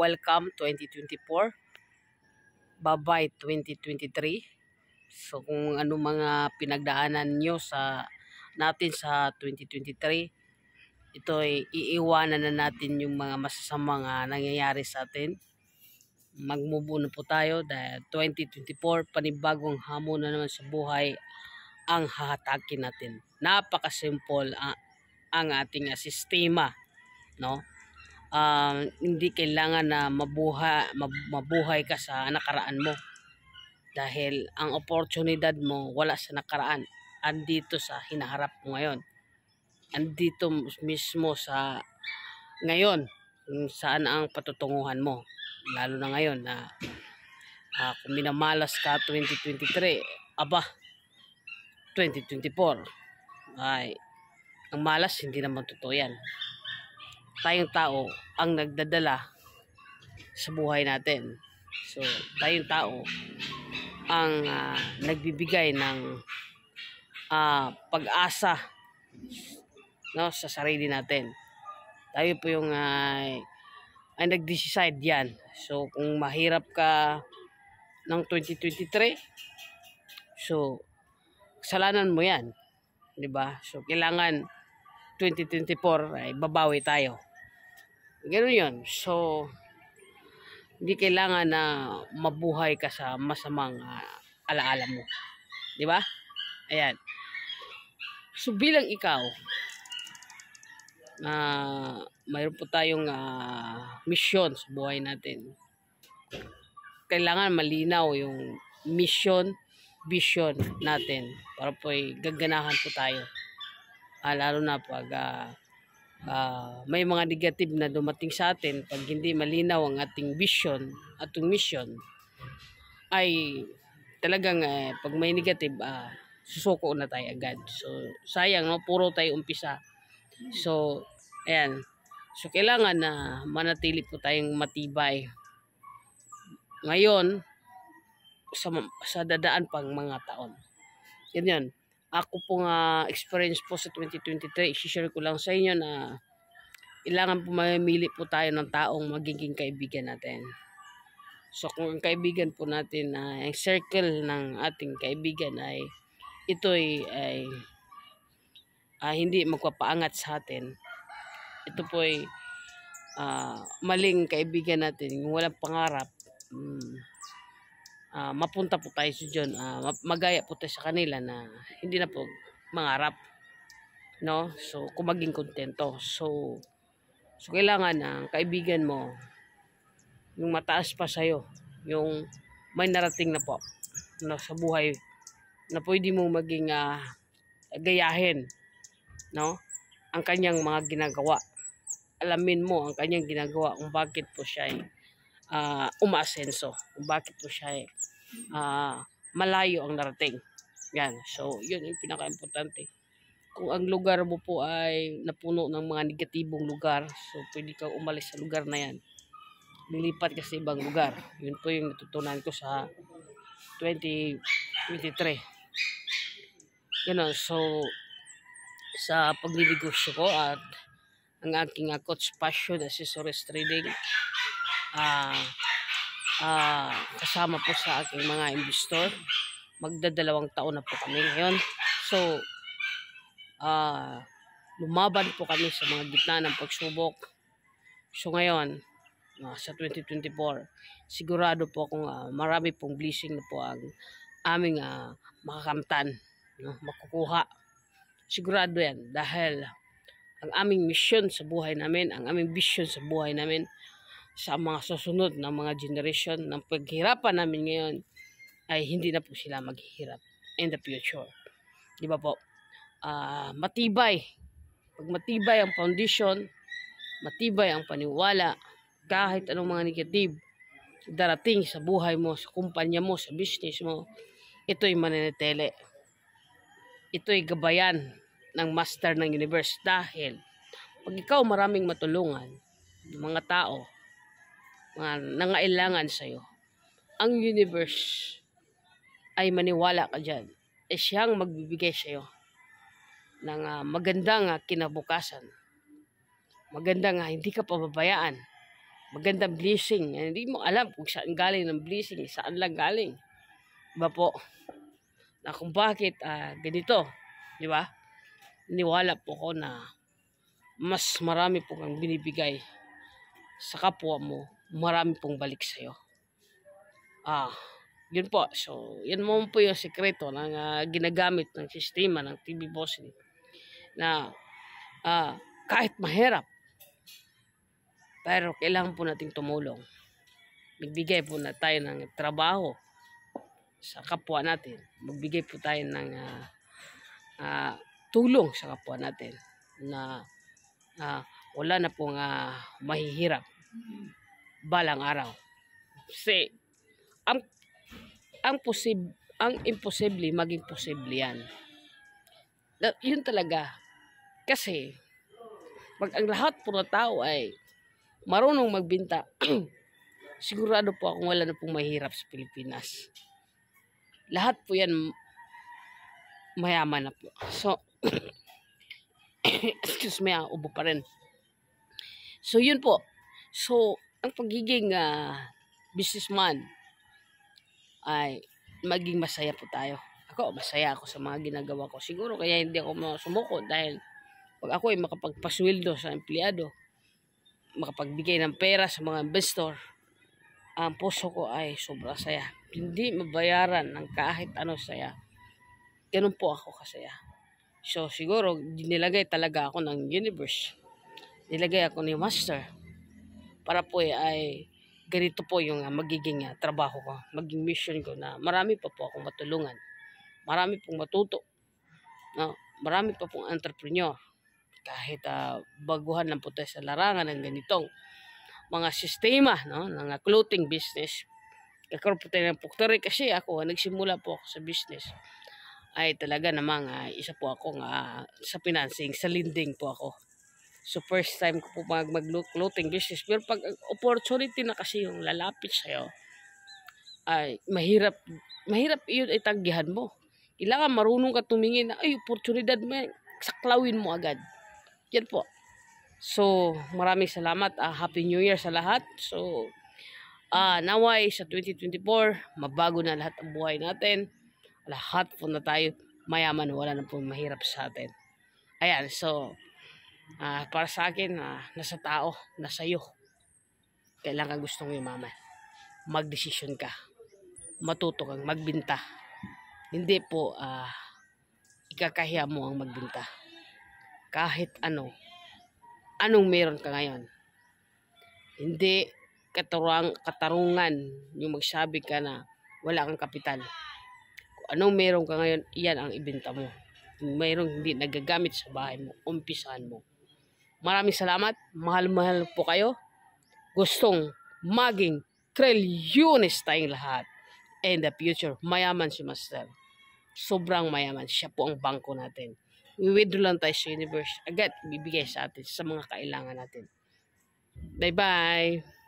welcome 2024, bye-bye 2023. So kung ano mga pinagdaanan nyo natin sa 2023, ito ay iiwanan na natin yung mga masasamang nangyayari sa atin. Mag-move on po tayo dahil 2024, panibagong hamon na naman sa buhay ang hahatakin natin. Napaka-simple ang ating sistema, no? Hindi kailangan na mabuhay ka sa nakaraan mo, dahil ang oportunidad mo wala sa nakaraan, andito sa hinaharap mo ngayon, andito mismo sa ngayon kung saan ang patutunguhan mo, lalo na ngayon na kung minamalas ka 2023, 2024 ay ang malas, hindi naman totoo yan. Tayong tao ang nagdadala sa buhay natin. So, tayong tao ang nagbibigay ng pag-asa, no, sa sarili natin. Tayo po yung ay nag-decide yan. So, kung mahirap ka ng 2023, so, kasalanan mo yan. Diba? So, kailangan 2024 ay babawi tayo. Ganoon yun. So, hindi kailangan na mabuhay ka sa masamang alaala mo. Di ba? Ayan. So, bilang ikaw, mayroon po tayong mission sa buhay natin. Kailangan malinaw yung mission, vision natin para po ay gaganahan po tayo. Lalo na pag may mga negative na dumating sa atin, pag hindi malinaw ang ating vision at mission, ay talagang pag may negative, susuko na tayo agad. So, sayang, no? Puro tayo umpisa. So, ayan. So, kailangan na manatili po tayong matibay. Ngayon, sa dadaan pang mga taon. Yan. Ako pong experience po sa 2023, i-share ko lang sa inyo na kailangan po mamili po tayo ng taong magiging kaibigan natin. So kung ang kaibigan po natin, ang circle ng ating kaibigan ay ito ay hindi magpapaangat sa atin, ito po ay maling kaibigan natin, yung walang pangarap, mapunta po tayo sa dyan, magaya po tayo sa kanila na hindi na po mangarap, no? So kung maging kontento, so kailangan ang kaibigan mo yung mataas pa sa'yo, yung may narating na po, no, sa buhay na pwede mo maging gayahin, no, ang kanyang mga ginagawa. Alamin mo ang kanyang ginagawa, kung bakit po siya ay umaasenso, kung bakit po siya malayo ang narating. Yan. So, yun yung pinaka-importante. Kung ang lugar mo po ay napuno ng mga negatibong lugar, so pwede kang umalis sa lugar na yan. Lilipat ka sa ibang lugar. Yun po yung natutunan ko sa 2023. Yun. So, sa pagnilnegosyo ko at ang aking coach passion accessories trading, kasama po sa aking mga investor, magdadalawang taon na po kami ngayon. So lumaban po kami sa mga gitna ng pagsubok. So ngayon sa 2024, sigurado po akong marami pong blessing na po ang aming makakamtan, no, makukuha. Sigurado yan, dahil ang aming mission sa buhay namin, ang aming vision sa buhay namin, sa mga susunod na mga generation ng paghirapan namin ngayon, ay hindi na po sila maghihirap in the future. Di ba po? Matibay. Pag matibay ang foundation, matibay ang paniwala, kahit anong mga negative darating sa buhay mo, sa kumpanya mo, sa business mo, ito'y mananatili. Ito'y gabayan ng master ng universe, dahil pag ikaw maraming matulungan, mga tao, mga nangailangan sa'yo, ang universe ay maniwala ka dyan, siyang magbibigay sa'yo ng magandang kinabukasan, magandang hindi ka pababayaan, magandang blessing. Hindi mo alam kung saan galing ng blessing, saan lang galing. Diba po? Na kung bakit ganito, di ba? Niwala po ko na mas marami po kang binibigay sa kapwa mo, marami pong balik sa'yo. Yun po. So, yan mo po yung sekreto ng ginagamit ng sistema ng TV Bossing na kahit mahirap, pero kailangan po nating tumulong. Magbigay po na tayo ng trabaho sa kapwa natin. Magbigay po tayo ng tulong sa kapwa natin na wala na pong mahihirap balang araw. Kasi ang imposible maging posible yan. Yun talaga. Kasi pag ang lahat po na tao ay marunong magbinta, sigurado po akong wala na pong mahirap sa Pilipinas. Lahat po yan mayaman na po. So, excuse me, ubo pa rin. So, yun po. So, ang pagiging businessman ay maging masaya po tayo. Ako, masaya ako sa mga ginagawa ko. Siguro kaya hindi ako sumuko dahil pag ako ay makapagpasweldo sa empleyado, makapagbigay ng pera sa mga investor, ang puso ko ay sobrang saya. Hindi mabayaran ng kahit ano saya. Ganun po ako kasaya. So siguro nilagay talaga ako ng universe. Nilagay ako ni Master para po ay ganito po yung magiging trabaho ko, maging mission ko na marami pa po akong matulungan. Marami pong matuto. No? Marami pa pong entrepreneur. Kahit baguhan lang po tayo sa larangan ng ganitong mga sistema, no, ng clothing business. Kakaroon po tayo ng factory kasi ako, nagsimula po ako sa business. Ay talaga namang isa po akong sa financing, sa lending po ako. So first time ko po mag-clothing business. Pero pag opportunity na kasi yung lalapit sa'yo, ay mahirap yun ay tanggihan mo. Kailangan marunong ka tumingin na, ay oportunidad mo, saklawin mo agad. Yan po. So, maraming salamat. Happy New Year sa lahat. So, naway sa 2024, mabago na lahat ang buhay natin. Lahat po na tayo mayaman. Wala na po mahirap sa atin. Ayan, so, para sa akin, nasa tao, nasa iyo. Kailangan gustong yumaman. Magdesisyon ka. Matuto kang magbinta. Hindi po, ikakahiya mo ang magbinta. Kahit anong meron ka ngayon. Hindi katarungan yung magsabi ka na wala kang kapital. Kung anong meron ka ngayon, iyan ang ibenta mo. Kung mayroong hindi nagagamit sa bahay mo, umpisahan mo. Maraming salamat. Mahal-mahal po kayo. Gustong maging trilyones tayong lahat. In the future, mayaman si Master. Sobrang mayaman. Siya po ang bangko natin. We-withdraw lang tayo sa universe. Agad bibigay sa atin sa mga kailangan natin. Bye-bye!